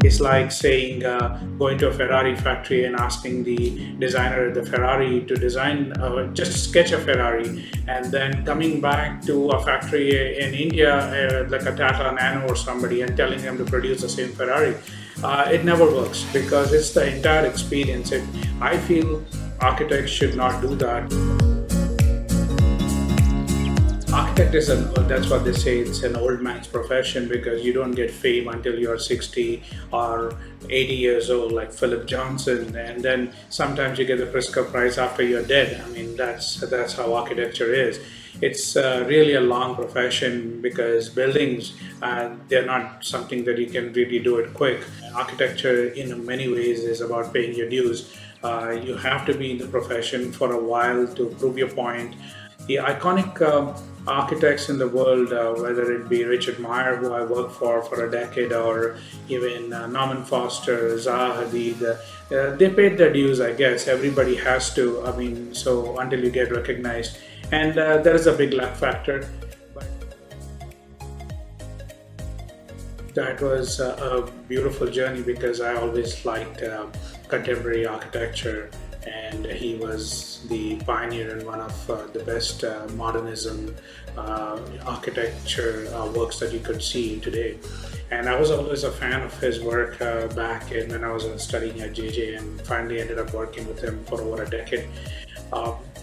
It's like saying going to a Ferrari factory and asking the designer at the Ferrari to design, just sketch a Ferrari, and then coming back to a factory in India, like a Tata Nano or somebody, and telling them to produce the same Ferrari. It never works because it's the entire experience. I feel architects should not do that. Architect is that's what they say, it's an old man's profession because you don't get fame until you're 60 or 80 years old, like Philip Johnson, and then sometimes you get the Pritzker Prize after you're dead. I mean, that's how architecture is. It's really a long profession because buildings, they're not something that you can really do it quick. Architecture, in many ways, is about paying your dues. You have to be in the profession for a while to prove your point. The iconic architects in the world, whether it be Richard Meyer, who I worked for a decade, or even Norman Foster, Zaha Hadid, they paid their dues, I guess. Everybody has to. I mean, so until you get recognized. And there is a big luck factor. But that was a beautiful journey because I always liked contemporary architecture, and he was the pioneer and one of the best modernism architecture works that you could see today. And I was always a fan of his work back when I was studying at JJ, and finally ended up working with him for over a decade.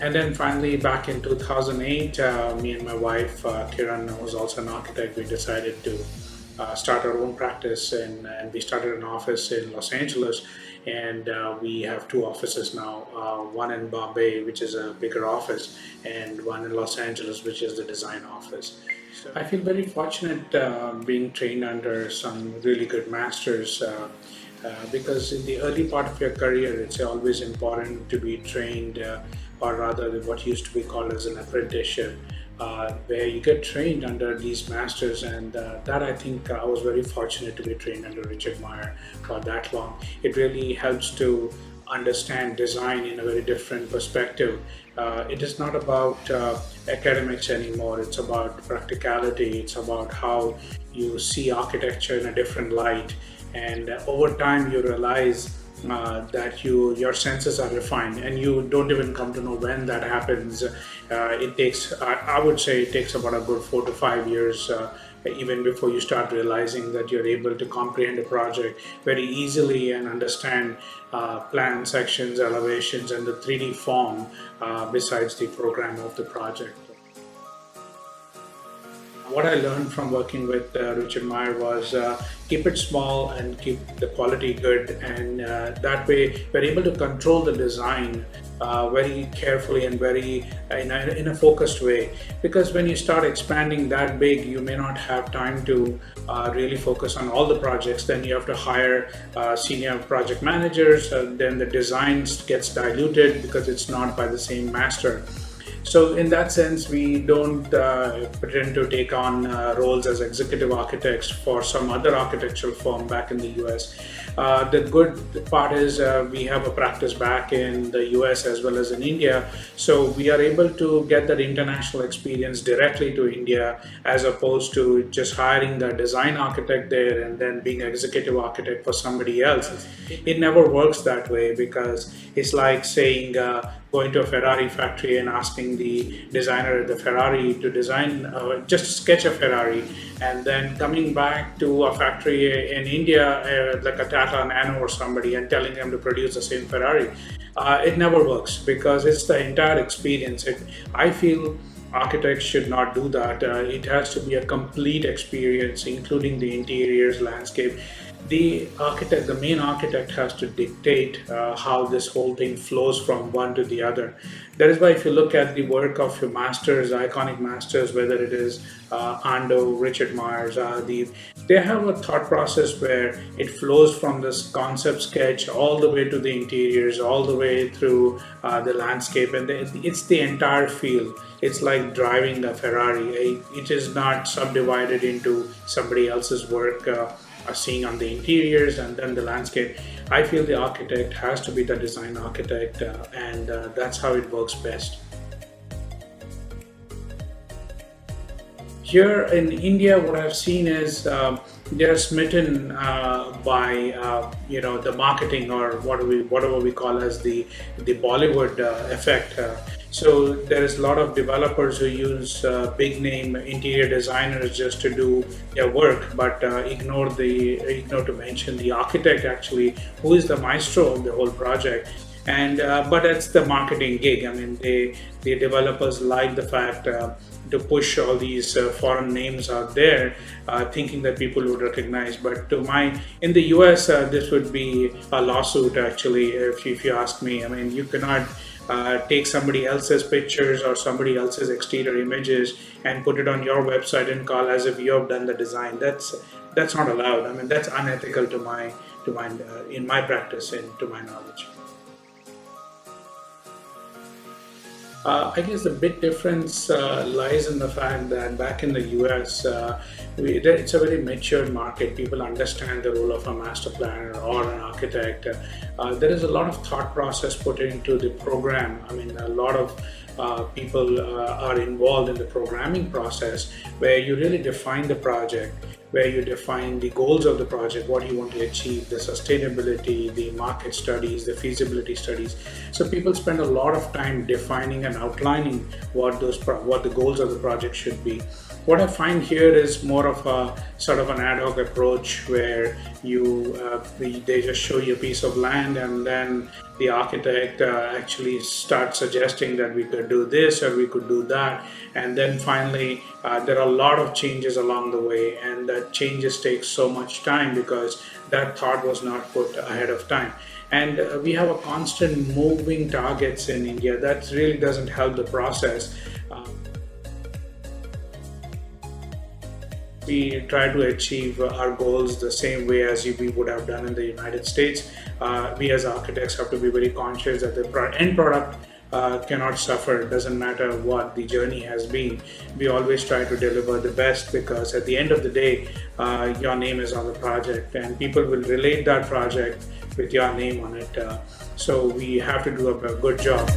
And then finally, back in 2008, me and my wife, Kiran, was also an architect. We decided to start our own practice, and we started an office in Los Angeles. And we have two offices now, one in Bombay, which is a bigger office, and one in Los Angeles, which is the design office. So I feel very fortunate being trained under some really good masters. Because in the early part of your career, it's always important to be trained, or rather what used to be called as an apprenticeship, where you get trained under these masters. And that, I think, I was very fortunate to be trained under Richard Meyer for that long. It really helps to understand design in a very different perspective. It is not about academics anymore. It's about practicality. It's about how you see architecture in a different light. And over time, you realize that your senses are refined, and you don't even come to know when that happens. It takes, I would say, it takes about a good 4 to 5 years, even before you start realizing that you're able to comprehend a project very easily and understand plan sections, elevations, and the 3D form besides the program of the project. What I learned from working with Richard Meyer was keep it small and keep the quality good, and that way we're able to control the design very carefully and very in a focused way. Because when you start expanding that big, you may not have time to really focus on all the projects. Then you have to hire senior project managers. Then the design gets diluted because it's not by the same master. So in that sense, we don't pretend to take on roles as executive architects for some other architectural firm back in the US. The good part is we have a practice back in the US as well as in India. So we are able to get that international experience directly to India, as opposed to just hiring the design architect there and then being executive architect for somebody else. It never works that way because it's like saying going to a Ferrari factory and asking the designer at the Ferrari to design, just sketch a Ferrari, and then coming back to a factory in India, like a Tata Nano or somebody, and telling them to produce the same Ferrari. It never works because it's the entire experience. I feel architects should not do that. It has to be a complete experience, including the interiors, landscape. The main architect has to dictate how this whole thing flows from one to the other. That is why if you look at the work of your masters, iconic masters, whether it is Ando, Richard Myers, they have a thought process where it flows from this concept sketch all the way to the interiors, all the way through the landscape, and it's the entire feel. It's like driving a Ferrari. It is not subdivided into somebody else's work. Seeing on the interiors and then the landscape. I feel the architect has to be the design architect, and that's how it works best. Here in India, what I've seen is they're smitten by the marketing, or whatever we call as the Bollywood effect. So there is a lot of developers who use big name interior designers just to do their work, but ignore to mention the architect actually, who is the maestro of the whole project. And but it's the marketing gig. I mean, the developers like the fact to push all these foreign names out there, thinking that people would recognize. But in the US, this would be a lawsuit actually, if you ask me. I mean, you cannot take somebody else's pictures or somebody else's exterior images and put it on your website and call as if you have done the design. That's not allowed. I mean, that's unethical in my practice and to my knowledge. I guess the big difference lies in the fact that back in the US, it's a very mature market. People understand the role of a master planner or an architect. There is a lot of thought process put into the program. I mean, a lot of people are involved in the programming process, where you really define the project, where you define the goals of the project, what you want to achieve, the sustainability, the market studies, the feasibility studies. So people spend a lot of time defining and outlining what the goals of the project should be. What I find here is more of a sort of an ad hoc approach, where they just show you a piece of land, and then the architect actually starts suggesting that we could do this or we could do that, and then finally there are a lot of changes along the way, and that changes take so much time because that thought was not put ahead of time. And we have a constant moving targets in India that really doesn't help the process. We try to achieve our goals the same way as we would have done in the United States. We as architects have to be very conscious that the end product cannot suffer. It doesn't matter what the journey has been. We always try to deliver the best, because at the end of the day, your name is on the project and people will relate that project with your name on it. So we have to do a good job.